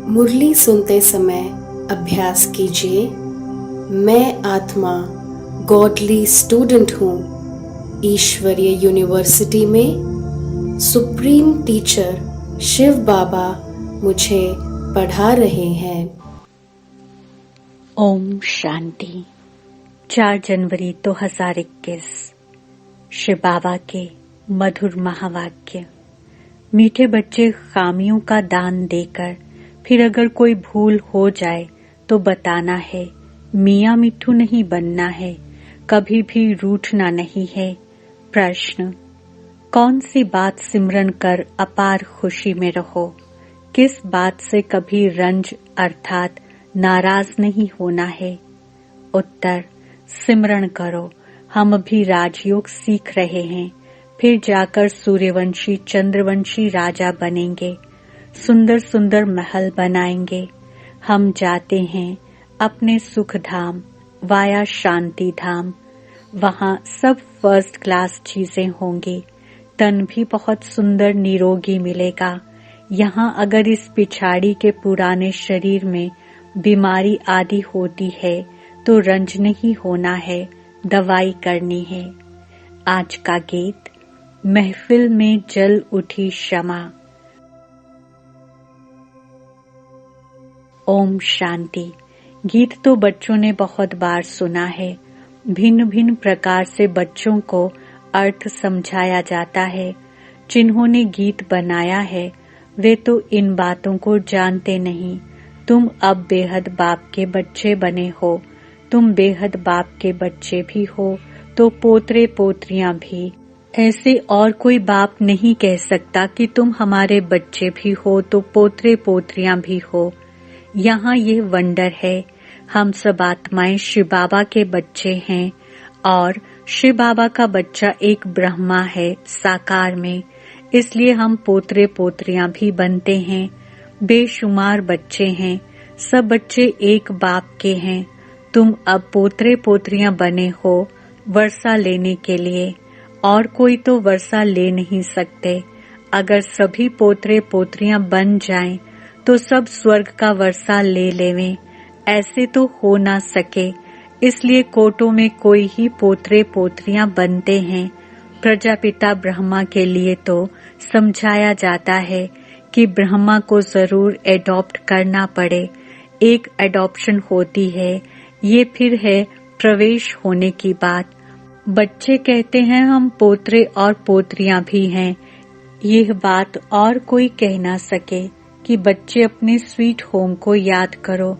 मुरली सुनते समय अभ्यास कीजिए। मैं आत्मा गॉडली स्टूडेंट हूँ। ईश्वरीय यूनिवर्सिटी में सुप्रीम टीचर शिव बाबा मुझे पढ़ा रहे हैं। ओम शांति। 4 जनवरी 2021। शिव बाबा के मधुर महावाक्य। मीठे बच्चे खामियों का दान देकर फिर अगर कोई भूल हो जाए तो बताना है। मियाँ मिट्ठू नहीं बनना है, कभी भी रूठना नहीं है। प्रश्न: कौन सी बात सिमरन कर अपार खुशी में रहो? किस बात से कभी रंज अर्थात नाराज नहीं होना है? उत्तर: सिमरन करो। हम अभी राजयोग सीख रहे हैं, फिर जाकर सूर्यवंशी चंद्रवंशी राजा बनेंगे, सुंदर सुंदर महल बनाएंगे। हम जाते हैं अपने सुख धाम वाया शांति धाम। वहाँ सब फर्स्ट क्लास चीजें होंगी। तन भी बहुत सुंदर निरोगी मिलेगा। यहाँ अगर इस पिछाड़ी के पुराने शरीर में बीमारी आदि होती है तो रंज नहीं होना है, दवाई करनी है। आज का गीत: महफिल में जल उठी शमा। ओम शांति। गीत तो बच्चों ने बहुत बार सुना है। भिन्न भिन्न प्रकार से बच्चों को अर्थ समझाया जाता है। जिन्होंने गीत बनाया है वे तो इन बातों को जानते नहीं। तुम अब बेहद बाप के बच्चे बने हो। तुम बेहद बाप के बच्चे भी हो तो पोतरे पोतरियां भी। ऐसे और कोई बाप नहीं कह सकता कि तुम हमारे बच्चे भी हो तो पोतरे पोतरियां भी हो। यहाँ ये वंडर है। हम सब आत्माएं शिव बाबा के बच्चे हैं और शिव बाबा का बच्चा एक ब्रह्मा है साकार में, इसलिए हम पोतरे पोतरियां भी बनते हैं। बेशुमार बच्चे हैं, सब बच्चे एक बाप के हैं। तुम अब पोतरे पोतरियां बने हो वर्षा लेने के लिए, और कोई तो वर्षा ले नहीं सकते। अगर सभी पोतरे पोतरियां बन जाएं तो सब स्वर्ग का वर्षा ले लेवें, ऐसे तो हो ना सके। इसलिए कोटों में कोई ही पोतरे पोतरियां बनते हैं। प्रजापिता ब्रह्मा के लिए तो समझाया जाता है कि ब्रह्मा को जरूर एडॉप्ट करना पड़े। एक एडॉप्शन होती है, ये फिर है प्रवेश होने की बात। बच्चे कहते हैं हम पोतरे और पोतरियां भी हैं। यह बात और कोई कह ना सके कि बच्चे अपने स्वीट होम को याद करो।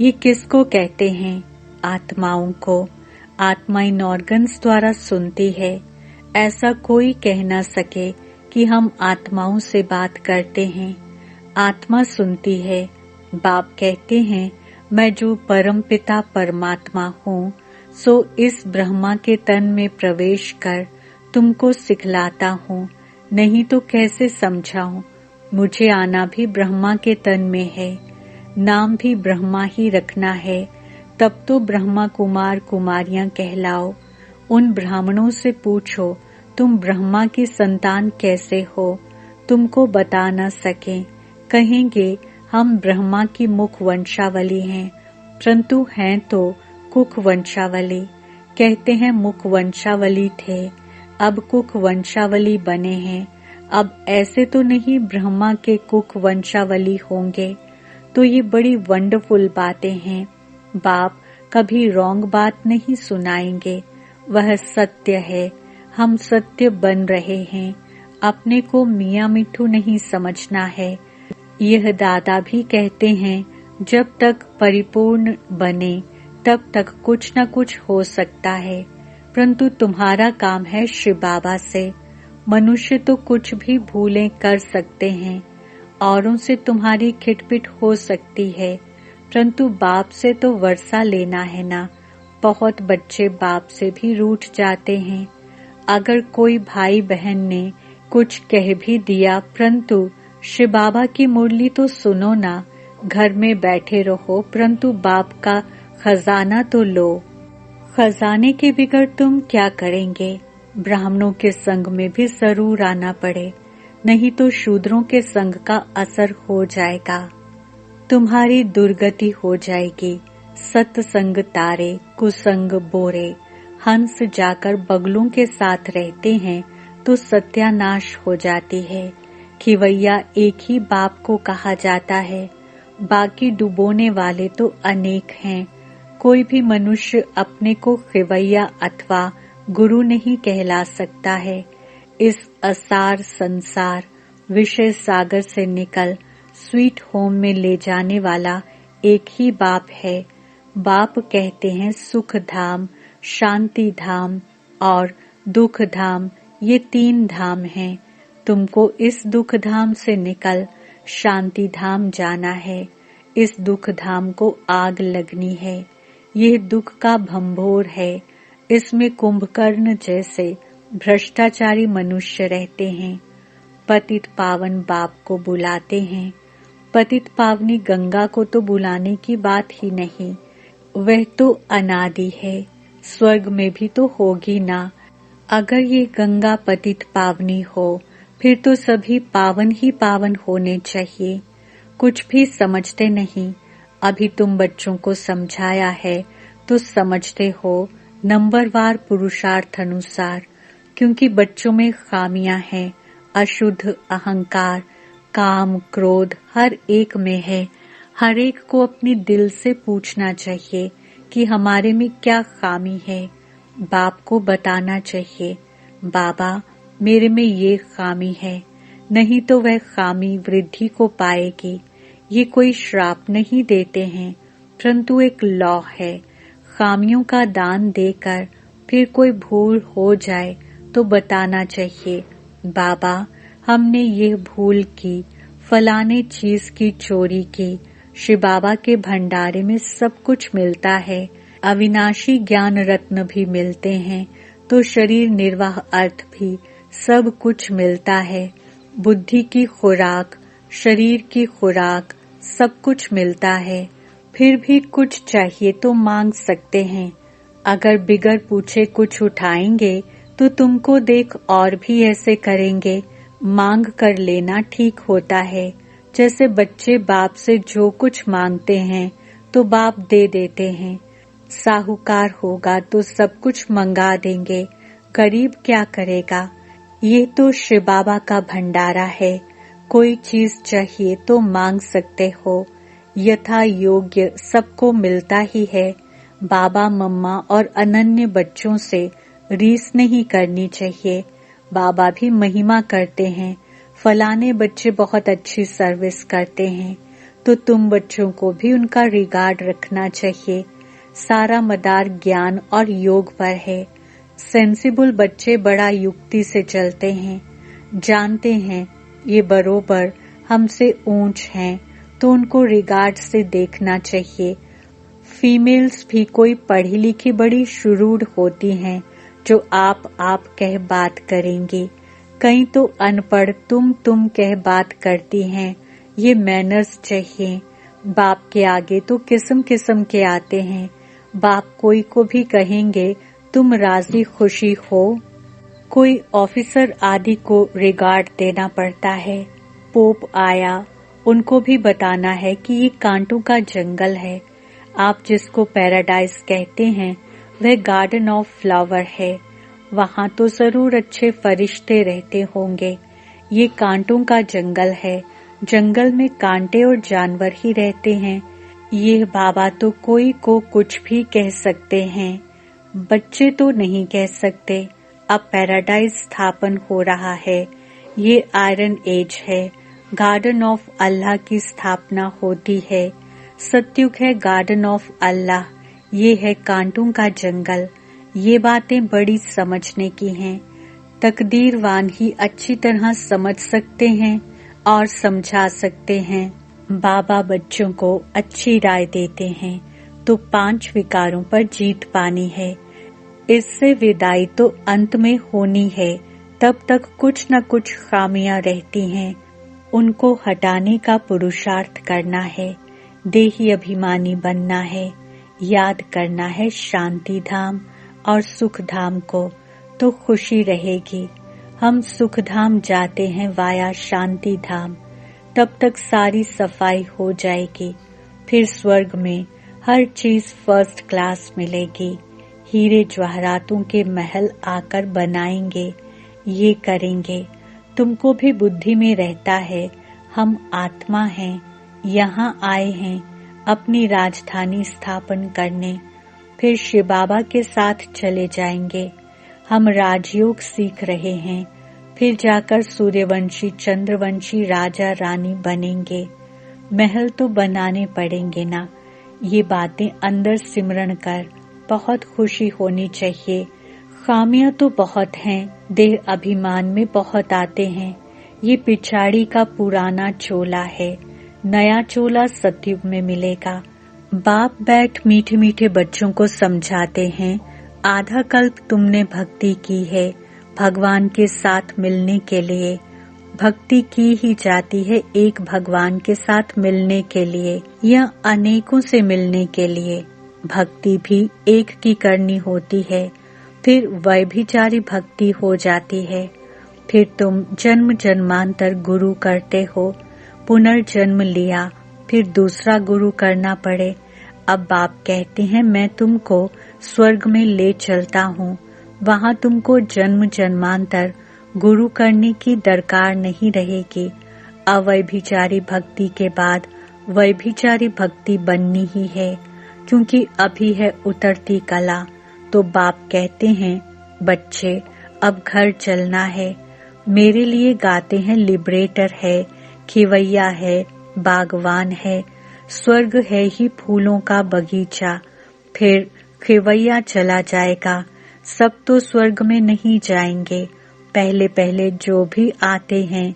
ये किसको कहते हैं? आत्माओं को। आत्मा इन ऑर्गन्स द्वारा सुनती है। ऐसा कोई कह ना सके कि हम आत्माओं से बात करते हैं। आत्मा सुनती है। बाप कहते हैं मैं जो परम पिता परमात्मा हूँ सो इस ब्रह्मा के तन में प्रवेश कर तुमको सिखलाता हूँ, नहीं तो कैसे समझाऊं? मुझे आना भी ब्रह्मा के तन में है, नाम भी ब्रह्मा ही रखना है। तब तो ब्रह्मा कुमार कुमारियां कहलाओ। उन ब्राह्मणों से पूछो तुम ब्रह्मा की संतान कैसे हो? तुमको बता न सके, कहेंगे हम ब्रह्मा की मुख वंशावली हैं, परंतु हैं तो कुख वंशावली। कहते हैं मुख वंशावली थे, अब कुख वंशावली बने हैं। अब ऐसे तो नहीं ब्रह्मा के कुख वंशावली होंगे। तो ये बड़ी वंडरफुल बातें हैं। बाप कभी रॉन्ग बात नहीं सुनाएंगे, वह सत्य है। हम सत्य बन रहे हैं। अपने को मियाँ मिट्ठू नहीं समझना है। यह दादा भी कहते हैं जब तक परिपूर्ण बने तब तक कुछ न कुछ हो सकता है, परंतु तुम्हारा काम है शिव बाबा से। मनुष्य तो कुछ भी भूलें कर सकते हैं, औरों से तुम्हारी खिटपिट हो सकती है, परंतु बाप से तो वर्षा लेना है ना। बहुत बच्चे बाप से भी रूठ जाते हैं। अगर कोई भाई बहन ने कुछ कह भी दिया, परंतु शिव बाबा की मुरली तो सुनो ना। घर में बैठे रहो, परंतु बाप का खजाना तो लो। खजाने के बिगड़ तुम क्या करेंगे? ब्राह्मणों के संग में भी जरूर आना पड़े, नहीं तो शूद्रों के संग का असर हो जाएगा। तुम्हारी दुर्गति हो जाएगी। सत्संग तारे, कुसंग बोरे। हंस जाकर बगलों के साथ रहते हैं तो सत्यानाश हो जाती है। खिवैया एक ही बाप को कहा जाता है, बाकी डुबोने वाले तो अनेक हैं। कोई भी मनुष्य अपने को खिवैया अथवा गुरु नहीं कहला सकता है। इस असार संसार विषय सागर से निकल स्वीट होम में ले जाने वाला एक ही बाप है। बाप कहते हैं सुख धाम, शांति धाम और दुख धाम, ये 3 धाम हैं। तुमको इस दुख धाम से निकल शांति धाम जाना है। इस दुख धाम को आग लगनी है। यह दुख का भंभोर है। इसमें कुंभकर्ण जैसे भ्रष्टाचारी मनुष्य रहते हैं। पतित पावन बाप को बुलाते हैं। पतित पावनी गंगा को तो बुलाने की बात ही नहीं, वह तो अनादि है, स्वर्ग में भी तो होगी ना। अगर ये गंगा पतित पावनी हो फिर तो सभी पावन ही पावन होने चाहिए। कुछ भी समझते नहीं। अभी तुम बच्चों को समझाया है तो समझते हो नंबरवार पुरुषार्थ अनुसार, क्योंकि बच्चों में खामियां हैं। अशुद्ध अहंकार, काम, क्रोध हर एक में है। हर एक को अपने दिल से पूछना चाहिए कि हमारे में क्या खामी है। बाप को बताना चाहिए, बाबा मेरे में ये खामी है, नहीं तो वह खामी वृद्धि को पाएगी। ये कोई श्राप नहीं देते हैं, परंतु एक लॉ है। खामियों का दान देकर फिर कोई भूल हो जाए तो बताना चाहिए, बाबा हमने ये भूल की, फलाने चीज की चोरी की। श्री बाबा के भंडारे में सब कुछ मिलता है। अविनाशी ज्ञान रत्न भी मिलते हैं, तो शरीर निर्वाह अर्थ भी सब कुछ मिलता है। बुद्धि की खुराक, शरीर की खुराक, सब कुछ मिलता है। फिर भी कुछ चाहिए तो मांग सकते हैं। अगर बिगर पूछे कुछ उठाएंगे तो तुमको देख और भी ऐसे करेंगे। मांग कर लेना ठीक होता है। जैसे बच्चे बाप से जो कुछ मांगते हैं तो बाप दे देते हैं। साहूकार होगा तो सब कुछ मंगा देंगे, गरीब क्या करेगा। ये तो शिव बाबा का भंडारा है। कोई चीज चाहिए तो मांग सकते हो। यथा योग्य सबको मिलता ही है। बाबा मम्मा और अनन्य बच्चों से रीस नहीं करनी चाहिए। बाबा भी महिमा करते हैं, फलाने बच्चे बहुत अच्छी सर्विस करते हैं, तो तुम बच्चों को भी उनका रिगार्ड रखना चाहिए। सारा मदार ज्ञान और योग पर है। सेंसिबल बच्चे बड़ा युक्ति से चलते हैं, जानते हैं ये बरोबर हमसे ऊंच हैं, तो उनको रिगार्ड से देखना चाहिए। फीमेल्स भी कोई पढ़ी लिखी बड़ी शुरूड होती हैं जो आप कह बात करेंगी। कई तो अनपढ़ तुम कह बात करती हैं। ये मैनर्स चाहिए। बाप के आगे तो किस्म किस्म के आते हैं। बाप कोई को भी कहेंगे तुम राजी खुशी हो। कोई ऑफिसर आदि को रिगार्ड देना पड़ता है। पोप आया, उनको भी बताना है कि ये कांटों का जंगल है। आप जिसको पैराडाइज कहते हैं वह गार्डन ऑफ फ्लावर है। वहाँ तो जरूर अच्छे फरिश्ते रहते होंगे। ये कांटों का जंगल है। जंगल में कांटे और जानवर ही रहते हैं। ये बाबा तो कोई को कुछ भी कह सकते हैं, बच्चे तो नहीं कह सकते। अब पैराडाइज स्थापन हो रहा है। ये आयरन एज है। गार्डन ऑफ अल्लाह की स्थापना होती है। सत्युग है गार्डन ऑफ अल्लाह। ये है कांटों का जंगल। ये बातें बड़ी समझने की हैं। तकदीरवान ही अच्छी तरह समझ सकते हैं और समझा सकते हैं। बाबा बच्चों को अच्छी राय देते हैं तो 5 विकारों पर जीत पानी है। इससे विदाई तो अंत में होनी है। तब तक कुछ न कुछ खामियां रहती हैं, उनको हटाने का पुरुषार्थ करना है। देही अभिमानी बनना है। याद करना है शांति धाम और सुख धाम को, तो खुशी रहेगी। हम सुख धाम जाते हैं वाया शांति धाम। तब तक सारी सफाई हो जाएगी। फिर स्वर्ग में हर चीज फर्स्ट क्लास मिलेगी। हीरे जवाहरातों के महल आकर बनाएंगे, ये करेंगे। तुमको भी बुद्धि में रहता है हम आत्मा हैं, यहाँ आए हैं अपनी राजधानी स्थापन करने। फिर शिव बाबा के साथ चले जाएंगे। हम राजयोग सीख रहे हैं, फिर जाकर सूर्यवंशी चंद्रवंशी राजा रानी बनेंगे। महल तो बनाने पड़ेंगे ना। ये बातें अंदर सिमरण कर बहुत खुशी होनी चाहिए। खामियां तो बहुत हैं, देह अभिमान में बहुत आते हैं। ये पिछाड़ी का पुराना चोला है, नया चोला सतयुग में मिलेगा। बाप बैठ मीठे मीठे बच्चों को समझाते हैं, आधा कल्प तुमने भक्ति की है भगवान के साथ मिलने के लिए। भक्ति की ही जाती है एक भगवान के साथ मिलने के लिए या अनेकों से मिलने के लिए। भक्ति भी एक की करनी होती है, फिर व्यभिचारी भक्ति हो जाती है। फिर तुम जन्म जन्मांतर गुरु करते हो, पुनर्जन्म लिया, फिर दूसरा गुरु करना पड़े। अब बाप कहते हैं मैं तुमको स्वर्ग में ले चलता हूँ, वहाँ तुमको जन्म जन्मांतर गुरु करने की दरकार नहीं रहेगी। अव्यभिचारी भक्ति के बाद व्यभिचारी भक्ति बननी ही है, क्योंकि अभी है उतरती कला। तो बाप कहते हैं बच्चे अब घर चलना है। मेरे लिए गाते हैं लिबरेटर है, खिवैया है, बागवान है, स्वर्ग है ही फूलों का बगीचा। फिर खिवैया चला जाएगा, सब तो स्वर्ग में नहीं जाएंगे। पहले पहले जो भी आते हैं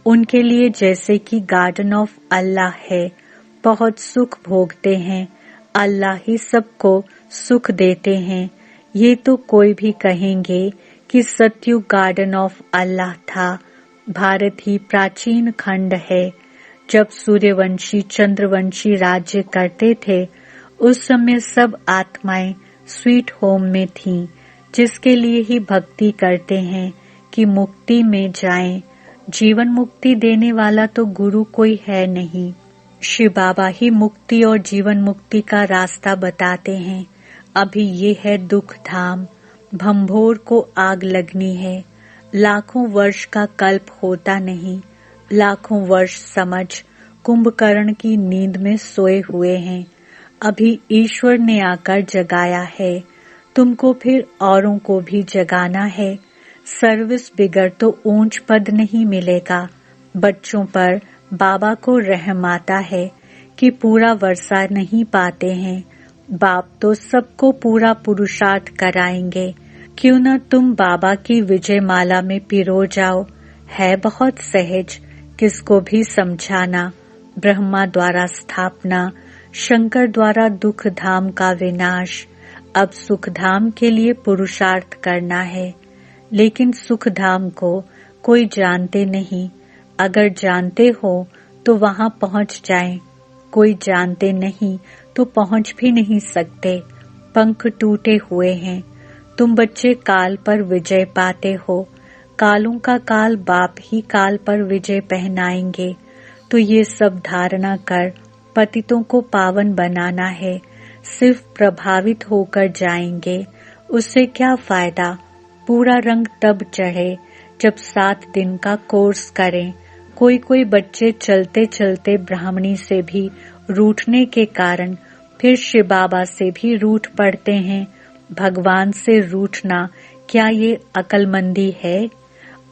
उनके लिए जैसे कि गार्डन ऑफ अल्लाह है, बहुत सुख भोगते हैं। अल्लाह ही सबको सुख देते हैं। ये तो कोई भी कहेंगे कि सतयुग गार्डन ऑफ अल्लाह था। भारत ही प्राचीन खंड है। जब सूर्यवंशी चंद्रवंशी राज्य करते थे उस समय सब आत्माएं स्वीट होम में थीं, जिसके लिए ही भक्ति करते हैं कि मुक्ति में जाएं। जीवन मुक्ति देने वाला तो गुरु कोई है नहीं। शिव बाबा ही मुक्ति और जीवन मुक्ति का रास्ता बताते हैं। अभी ये है दुख धाम, भंभोर को आग लगनी है। लाखों वर्ष का कल्प होता नहीं, लाखों वर्ष समझ कुंभकर्ण की नींद में सोए हुए हैं। अभी ईश्वर ने आकर जगाया है, तुमको फिर औरों को भी जगाना है। सर्विस बिगड़ तो ऊंच पद नहीं मिलेगा। बच्चों पर बाबा को रहम आता है कि पूरा वर्षा नहीं पाते हैं। बाप तो सबको पूरा पुरुषार्थ कराएंगे। क्यों न तुम बाबा की विजय माला में पिरो जाओ। है बहुत सहज, किसको भी समझाना। ब्रह्मा द्वारा स्थापना, शंकर द्वारा दुख धाम का विनाश। अब सुख धाम के लिए पुरुषार्थ करना है, लेकिन सुख धाम को कोई जानते नहीं। अगर जानते हो तो वहां पहुंच जाएं। कोई जानते नहीं तो पहुंच भी नहीं सकते। पंख टूटे हुए हैं। तुम बच्चे काल पर विजय पाते हो। कालों का काल बाप ही काल पर विजय पहनाएंगे। तो ये सब धारणा कर पतितों को पावन बनाना है। सिर्फ प्रभावित होकर जाएंगे, उससे क्या फायदा। पूरा रंग तब चढ़े जब 7 दिन का कोर्स करें। कोई बच्चे चलते चलते ब्राह्मणी से भी रूठने के कारण फिर शिव बाबा से भी रूठ पड़ते हैं। भगवान से रूठना क्या ये अकलमंदी है?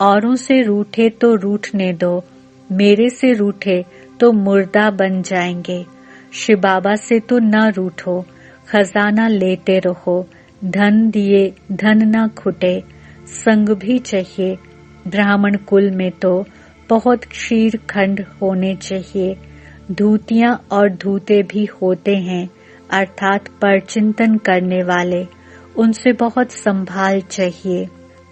औरों से रूठे तो रूठने दो, मेरे से रूठे तो मुर्दा बन जाएंगे। शिव बाबा से तो न रूठो, खजाना लेते रहो। धन दिए धन न खुटे, संग भी चाहिए। ब्राह्मण कुल में तो बहुत क्षीर खंड होने चाहिए। धूतियां और धूते भी होते हैं, अर्थात परचिंतन करने वाले। उनसे बहुत संभाल चाहिए।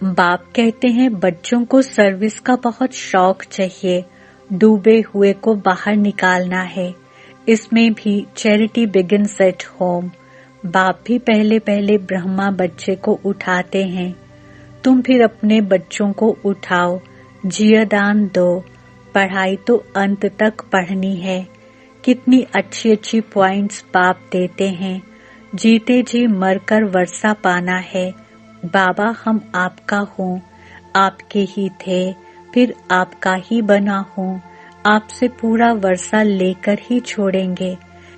बाप कहते हैं बच्चों को सर्विस का बहुत शौक चाहिए। डूबे हुए को बाहर निकालना है। इसमें भी चैरिटी बिगिन्स एट होम। बाप भी पहले पहले ब्रह्मा बच्चे को उठाते हैं। तुम फिर अपने बच्चों को उठाओ, जियादान दो। पढ़ाई तो अंत तक पढ़नी है। कितनी अच्छी अच्छी पॉइंट्स बाप देते हैं। जीते जी मरकर वर्षा पाना है। बाबा हम आपका हूँ, आपके ही थे, फिर आपका ही बना हूँ। आपसे पूरा वर्षा लेकर ही छोड़ेंगे।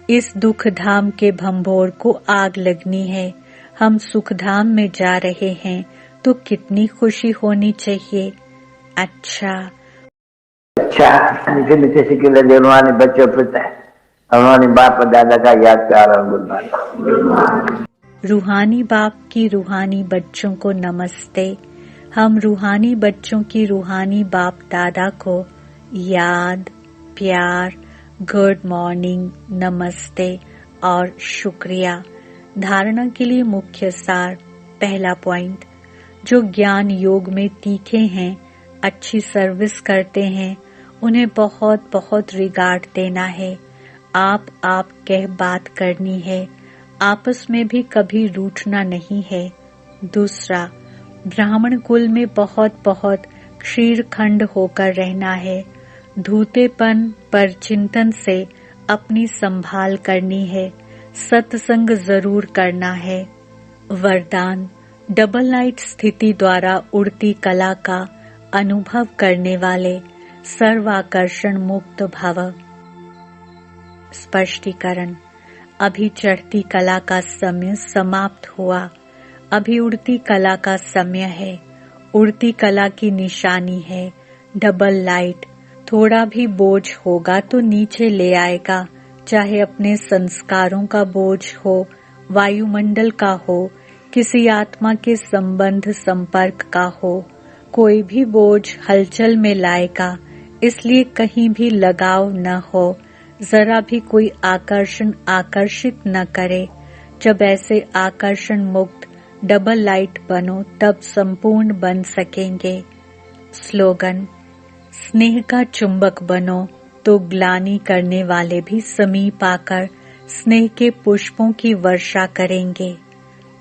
इस दुख धाम के भंभोर को आग लगनी है। हम सुख धाम में जा रहे हैं तो कितनी खुशी होनी चाहिए। अच्छा मीठे मीठे सिक्के रूहानी बच्चों पर रूहानी बाप और दादा का याद प्यार और गुड मॉर्निंग। रूहानी बाप की रूहानी बच्चों को नमस्ते। हम रूहानी बच्चों की रूहानी बाप दादा को याद, प्यार, गुड मॉर्निंग, नमस्ते और शुक्रिया। धारणा के लिए मुख्य सार। पहला पॉइंट, जो ज्ञान योग में तीखे हैं, अच्छी सर्विस करते हैं, उन्हें बहुत बहुत रिगार्ड देना है। आप कह बात करनी है। आपस में भी कभी रूठना नहीं है। दूसरा, ब्राह्मण कुल में बहुत बहुत क्षीरखंड होकर रहना है। धूतेपन पर चिंतन से अपनी संभाल करनी है। सत्संग जरूर करना है। वरदान, डबल लाइट स्थिति द्वारा उड़ती कला का अनुभव करने वाले सर्वाकर्षण मुक्त भव। स्पष्टीकरण, अभी चढ़ती कला का समय समाप्त हुआ। अभी उड़ती कला का समय है। उड़ती कला की निशानी है डबल लाइट। थोड़ा भी बोझ होगा तो नीचे ले आएगा, चाहे अपने संस्कारों का बोझ हो, वायुमंडल का हो, किसी आत्मा के संबंध संपर्क का हो। कोई भी बोझ हलचल में लाएगा, इसलिए कहीं भी लगाव न हो। जरा भी कोई आकर्षण आकर्षित न करे। जब ऐसे आकर्षण मुक्त डबल लाइट बनो तब संपूर्ण बन सकेंगे। स्लोगन, स्नेह का चुंबक बनो तो ग्लानि करने वाले भी समीप आकर स्नेह के पुष्पों की वर्षा करेंगे।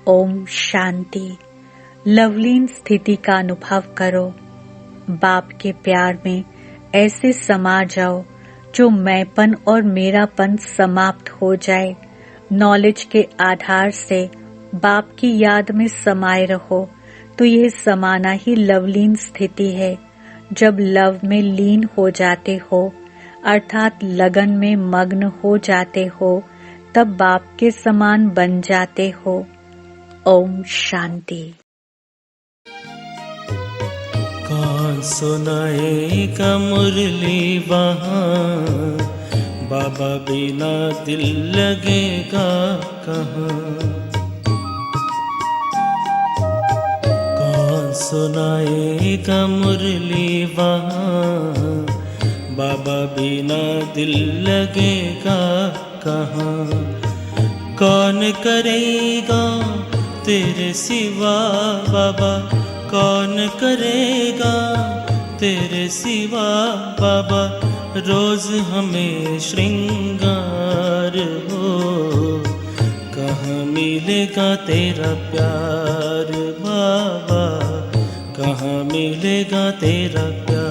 ओम शांति। लवलीन स्थिति का अनुभव करो। बाप के प्यार में ऐसे समा जाओ जो मैंपन और मेरापन समाप्त हो जाए। नॉलेज के आधार से बाप की याद में समाये रहो तो यह समाना ही लवलीन स्थिति है। जब लव में लीन हो जाते हो अर्थात लगन में मग्न हो जाते हो तब बाप के समान बन जाते हो। ओम शांति। कौन सुनाएगा मुरली वहाँ, बाबा बिना दिल लगेगा कहाँ। कौन सुनाएगा मुरली वहाँ, बाबा बिना दिल लगेगा कहाँ। कौन करेगा तेरे सिवा बाबा, कौन करेगा तेरे सिवा बाबा। रोज हमें श्रृंगार हो, कहाँ मिलेगा तेरा प्यार बाबा, कहाँ मिलेगा तेरा प्यार।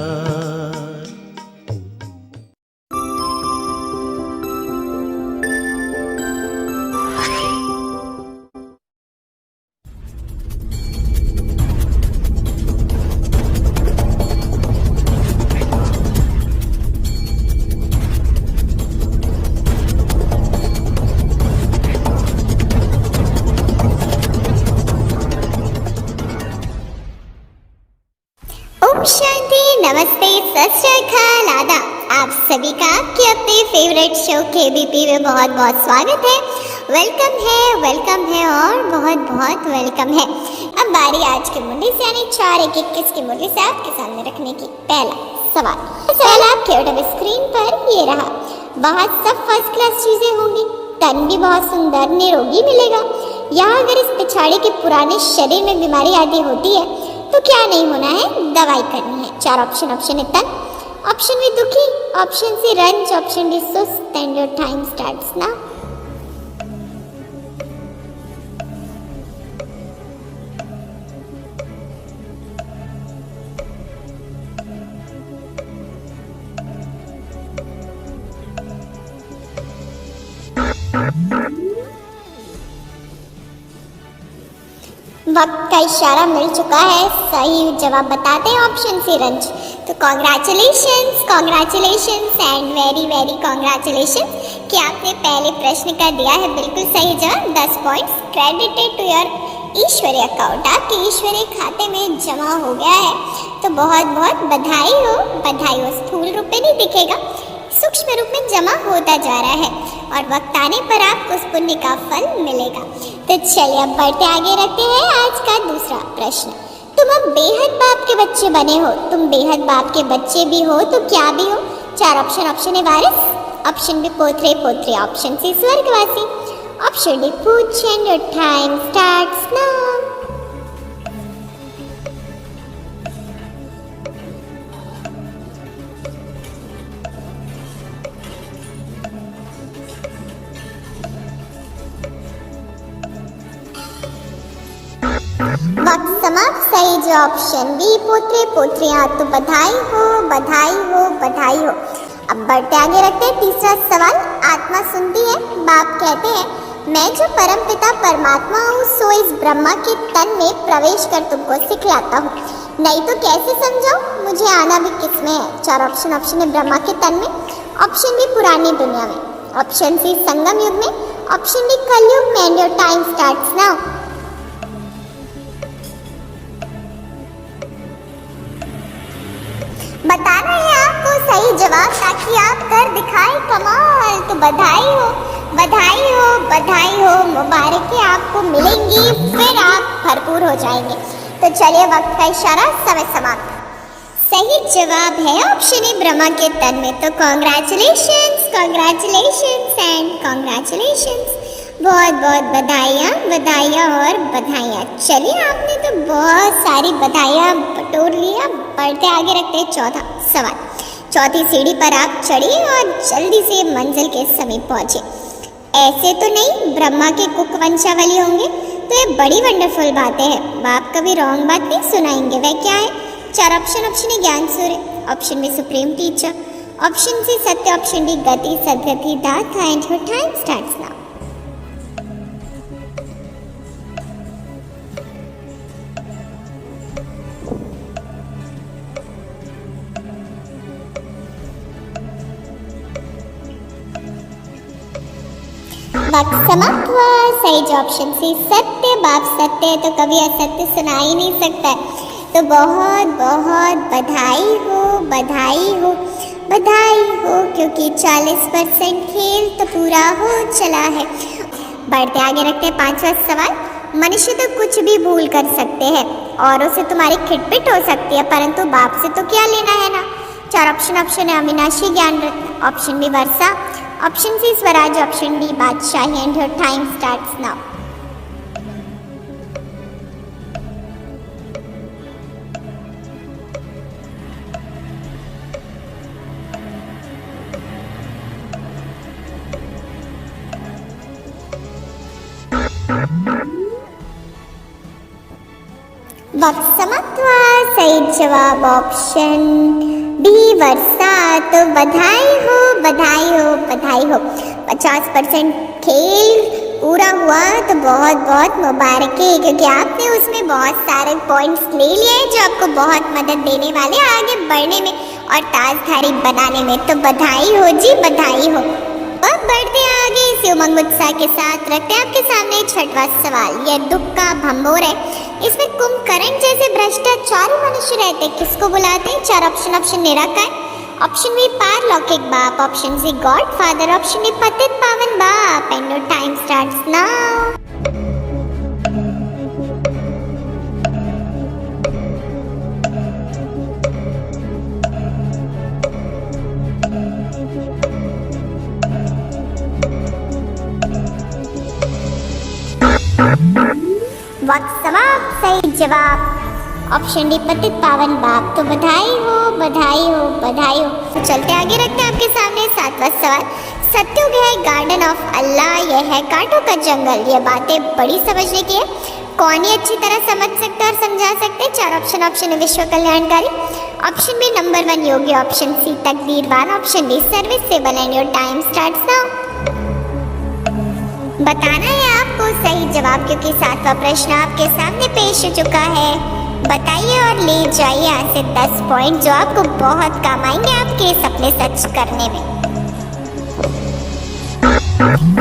शांति, नमस्ते, सत श्री अकाल, आदाब। आप सभी का आपके अपने फेवरेट शो केबीपी में बहुत बहुत स्वागत है। वेलकम है और बहुत बहुत वेलकम है। अब बारी आज की मुरली से यानी 4/1/21 की मुरली से आपके सामने रखने की। पहला सवाल आपके उठे स्क्रीन पर ये रहा। बाहर सब फर्स्ट क्लास चीजें होंगी, तन भी बहुत सुंदर निरोगी मिलेगा। यहाँ अगर इस पिछाड़ी के पुराने शरीर में बीमारी आदि होती है तो क्या नहीं होना है, दवाई करनी है। 4 ऑप्शन। ऑप्शन ए तन, ऑप्शन बी दुखी, ऑप्शन सी रंज, ऑप्शन डी सुस्त। And your time starts now. वक्त का इशारा मिल चुका है, सही जवाब बताते हैं ऑप्शन सी रंज। तो congratulations and very very congratulations कि आपने पहले प्रश्न का दिया है बिल्कुल सही जवाब। 10 पॉइंट्स क्रेडिटेड टू योर ईश्वरीय अकाउंट, आपके ईश्वरीय खाते में जमा हो गया है। तो बहुत बहुत बधाई हो, बधाई हो। स्थूल रूप में नहीं दिखेगा, सूक्ष्म रूप में जमा होता जा रहा है और वक्त आने पर आपको उस पुण्य का फल मिलेगा। तो चलिए अब बढ़ते आगे रखते हैं आज का दूसरा प्रश्न। तुम अब बेहद बाप के बच्चे बने हो, तुम बेहद बाप के बच्चे भी हो तो क्या भी हो? 4 ऑप्शन। ऑप्शन ए वारिस, ऑप्शन बी पोत्रे पोत्री, ऑप्शन सी स्वर्गवासी, ऑप्शन डी पूछ and your time starts now. वक्त समाप्त। सही जो ऑप्शन बी पोत्रे पोत्रियां। तो बधाई हो, बधाई हो, बधाई हो। अब बढ़ते आगे रखते हैं तीसरा सवाल। आत्मा सुनती है, बाप कहते हैं मैं जो परमपिता परमात्मा हूँ सो इस ब्रह्मा के तन में प्रवेश कर तुमको सिखलाता हूँ, नहीं तो कैसे समझाओ मुझे आना भी किसमें है? 4 ऑप्शन। ऑप्शन है ब्रह्मा के तन में, ऑप्शन बी पुरानी दुनिया में, ऑप्शन सी संगम युग में, ऑप्शन डी कलयुग में। And your time starts now. बताना है आपको सही जवाब ताकि आप कर दिखाए कमाल। तो बधाई हो, बधाई हो, बधाई हो, मुबारकें आपको मिलेंगी, फिर आप भरपूर हो जाएंगे। तो चलिए वक्त का इशारा, समय समाप्त। सही जवाब है ऑप्शन ए ब्रह्मा के तन में। तो कॉन्ग्रेचुलेशंस, कॉन्ग्रेचुलेशंस एंड कॉन्ग्रेचुलेशंस। बहुत बहुत बधाइयाँ, बधाइयाँ और बधाइयाँ। चलिए आपने तो बहुत सारी बधाइयाँ बटोर लिया। बढ़ते आगे रखते हैं चौथा सवाल। चौथी सीढ़ी पर आप चढ़िए और जल्दी से मंजिल के समीप पहुँचे। ऐसे तो नहीं ब्रह्मा के कुक वंशावली होंगे, तो ये बड़ी वंडरफुल बातें हैं। बाप कभी रॉन्ग बात नहीं सुनाएंगे। वह क्या है? 4 ऑप्शन। ऑप्शन ए ज्ञान सूर्य, option b supreme teacher, option c सत्य, ऑप्शन डी गति सदगति दाता। And your time starts now. वक्त समाप्त हुआ। सही जो ऑप्शन सी सत्य। बाप सत्य है तो कभी असत्य सुना ही नहीं सकता है। तो बहुत बहुत बधाई हो, बधाई हो, बधाई हो, क्योंकि 40% खेल तो पूरा हो चला है। बढ़ते आगे रखते हैं पांचवा सवाल। मनुष्य तो कुछ भी भूल कर सकते हैं, औरों से तुम्हारी खिटपिट हो सकती है, परंतु बाप से तो क्या लेना है ना। 4 ऑप्शन। ऑप्शन है अविनाशी ज्ञान रत्न, ऑप्शन बी वर्षा, ऑप्शन सी स्वराज, ऑप्शन डी बादशाही। And your time starts now. वक्त समाप्त हुआ। सही जवाब ऑप्शन डी वर्षा। तो बधाई हो, बधाई हो, बधाई हो। 50% खेल पूरा हुआ तो बहुत बहुत मुबारकें, क्योंकि आपने उसमें बहुत सारे पॉइंट्स ले लिए जो आपको बहुत मदद देने वाले आगे बढ़ने में और ताजधारी बनाने में। तो बधाई हो जी, बधाई हो। अब बढ़ते आगे इसी उमंग उत्साह के साथ रखते हैं आपके सामने 6वां सवाल। यह दुख का भंबोर है, इसमें कुंभकर्ण जैसे भ्रष्टाचारी मनुष्य रहते, किसको बुलाते हैं? 4 ऑप्शन। ऑप्शन निराकार, ऑप्शन बी पारलौकिक बाप, option C god father, option D पतित पावन बाप। And your time starts now. वक्त समाप्त। सही जवाब ऑप्शन डी पतित पावन बाप। तो बधाई हो, बधाई हो, बधाई हो। तो चलते आगे रखते हैं आपके सामने 7वां सवाल। सत्युग है गार्डन ऑफ अल्लाह, यह है कांटों का जंगल। ये बातें बड़ी समझने की है, कौन ही अच्छी तरह समझ सकता है और समझा सकते हैं? 4 ऑप्शन। ऑप्शन है विश्व कल्याणकारी, ऑप्शन बी नंबर 1 योगी, ऑप्शन सी तकदीरवान, option d serviceable. And your time starts now. बताना है आप आपको सही जवाब, क्योंकि 7वां प्रश्न आपके सामने पेश हो चुका है। बताइए और ले जाइए यहाँ से 10 पॉइंट जो आपको बहुत काम आएंगे आपके सपने सच करने में।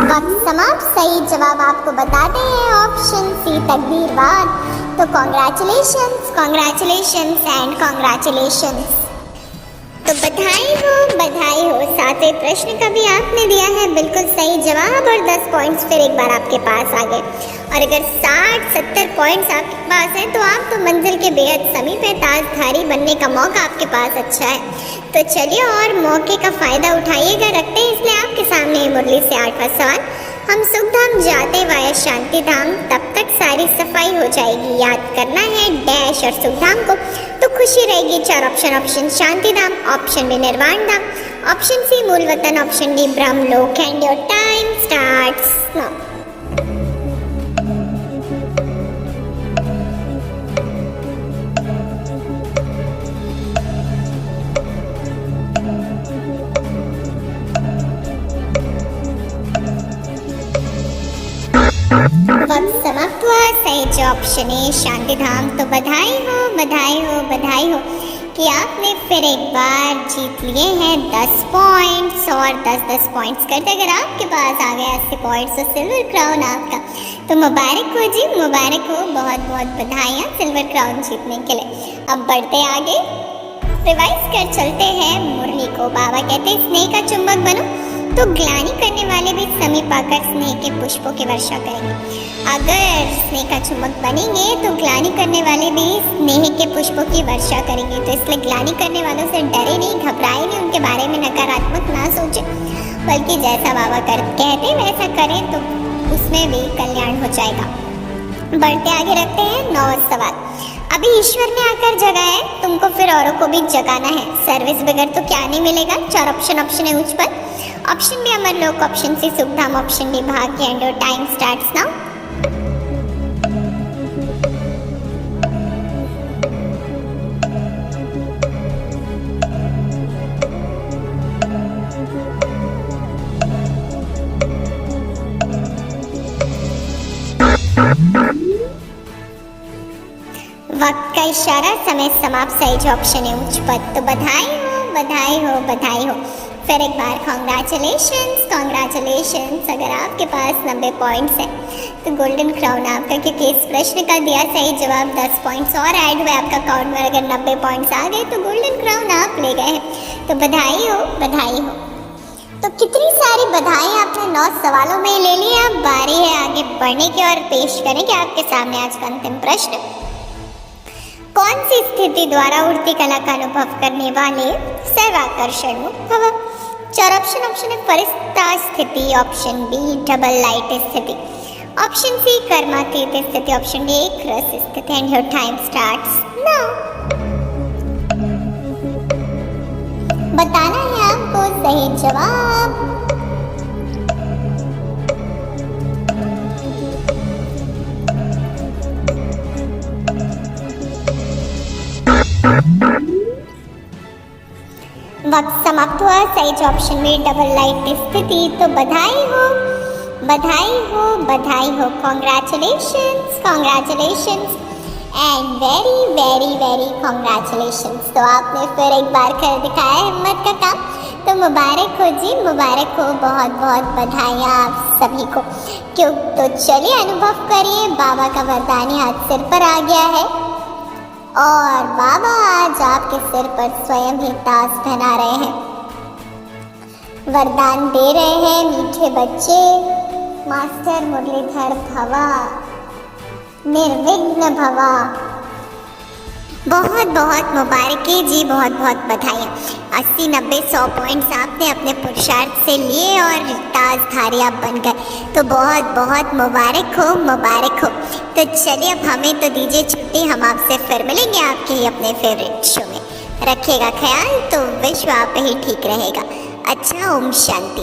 वक्त समाप्त। सही जवाब आपको बताते हैं ऑप्शन सी तकदीरवाद। तो कॉन्ग्रेचुलेशंस, कॉन्ग्रेचुलेशंस एंड कॉन्ग्रेचुलेशंस। तो बधाई हो, बधाई हो। 7वें प्रश्न का भी आपने दिया है बिल्कुल सही जवाब और 10 पॉइंट्स फिर एक बार आपके पास आ गए। और अगर 60-70 पॉइंट्स आपके पास हैं तो आप तो मंजिल के बेहद समीप है। ताजधारी बनने का मौका आपके पास अच्छा है। तो चलिए और मौके का फ़ायदा उठाइएगा। रखते हैं इसलिए आपके सामने मुरली से 8वां सवाल। हम सुखधाम जाते वाया शांति धाम, तब तक सारी सफाई हो जाएगी। याद करना है डैश और सुखधाम को, तो खुशी रहेगी। 4 ऑप्शन। ऑप्शन शांति धाम, ऑप्शन बी निर्वाण धाम, ऑप्शन सी मूल वतन, ऑप्शन डी ब्रह्मलोक। And your time starts now. वक्त समाप्त हुआ। सही जो ऑप्शन है शांति धाम। तो बधाई हो, बधाई हो, बधाई हो कि आपने फिर एक बार जीत लिए हैं 10 पॉइंट्स। और 10-10 पॉइंट्स करते अगर आपके पास आ गए 80 पॉइंट्स तो सिल्वर क्राउन आपका। तो मुबारक हो जी, मुबारक हो। बहुत बहुत बधाइयाँ सिल्वर क्राउन जीतने के लिए। अब बढ़ते आगे, रिवाइज कर चलते हैं मुरली को। बाबा कहते हैं स्नेह का चुंबक बनो तो ग्लानि करने वाले भी समीप आकर स्नेह के पुष्पों की वर्षा करेंगे। अगर स्नेह का चुंबक बनेंगे तो ग्लानि करने वाले भी स्नेह के पुष्पों की वर्षा करेंगे। तो इसलिए ग्लानि करने वालों से डरे नहीं, घबराए नहीं, उनके बारे में नकारात्मक ना सोचे, बल्कि जैसा बाबा कहते वैसा करें तो उसमें भी कल्याण हो जाएगा। बढ़ते आगे रखते हैं 9वां सवाल। अभी ईश्वर ने आकर जगाया है, तुमको फिर औरों को भी जगाना है। सर्विस बगैर तो क्या नहीं मिलेगा। 4 ऑप्शन है उच्च पद, ऑप्शन बी अमरलोक, ऑप्शन सी सुखधाम, ऑप्शन डी भाग्य। And your time starts now. वक्त का इशारा, समय समाप्त। सही ऑप्शन है उच्च पद। तो बधाई हो, बधाई हो, बधाई हो। फिर एक बार कॉन्ग्रेचुलेशंस, कॉन्ग्रेचुलेशंस। अगर आपके पास 90 पॉइंट्स हैं तो गोल्डन क्राउन आपका, क्योंकि इस प्रश्न का दिया सही जवाब 10 पॉइंट्स और ऐड हुए आपका अकाउंट में। अगर 90 पॉइंट्स आ गए तो गोल्डन क्राउन आप ले गए हैं। तो बधाई हो, बधाई हो। तो कितनी सारी बधाई आपने 9 सवालों में ले ली। अब बारी है आगे बढ़ने की और पेश करेंगे आपके सामने आज का अंतिम प्रश्न। कौन सी स्थिति द्वारा उड़ती कला का अनुभव करने वाले सर्वाकर्षण मुक्त भव। 4 ऑप्शन है परिस्थिता स्थिति, ऑप्शन बी डबल लाइट स्थिति, ऑप्शन सी कर्मातीत स्थिति, ऑप्शन डी एक रस स्थिति। And your time starts now. बताना है आपको सही जवाब। वक्त समाप्त हुआ। सही ऑप्शन में डबल लाइट स्थिति। तो बधाई हो, बधाई हो, बधाई हो। Congratulations, congratulations and very very very congratulations. तो आपने फिर एक बार कर दिखाया हिम्मत का काम। तो मुबारक हो जी, मुबारक हो। बहुत बहुत बधाइयाँ आप सभी को। क्यों, तो चलिए अनुभव करिए, बाबा का वरदानी हाथ सिर पर आ गया है और बाबा आज आपके सिर पर स्वयं ही ताज पहना रहे हैं, वरदान दे रहे हैं। मीठे बच्चे, मास्टर मुरलीधर भवा, निर्विघ्न भवा। बहुत बहुत मुबारकें जी, बहुत बहुत बधाइयाँ। 80, 90, 100 पॉइंट्स आपने अपने पुरुषार्थ से लिए और ताजधारी आप बन गए। तो बहुत बहुत मुबारक हो, मुबारक हो। तो चलिए अब हमें तो दीजिए छुट्टी, हम आपसे फिर मिलेंगे आपके ही अपने फेवरेट शो में। रखिएगा ख्याल, तो विश्व आप ही ठीक रहेगा। अच्छा, ओम शांति।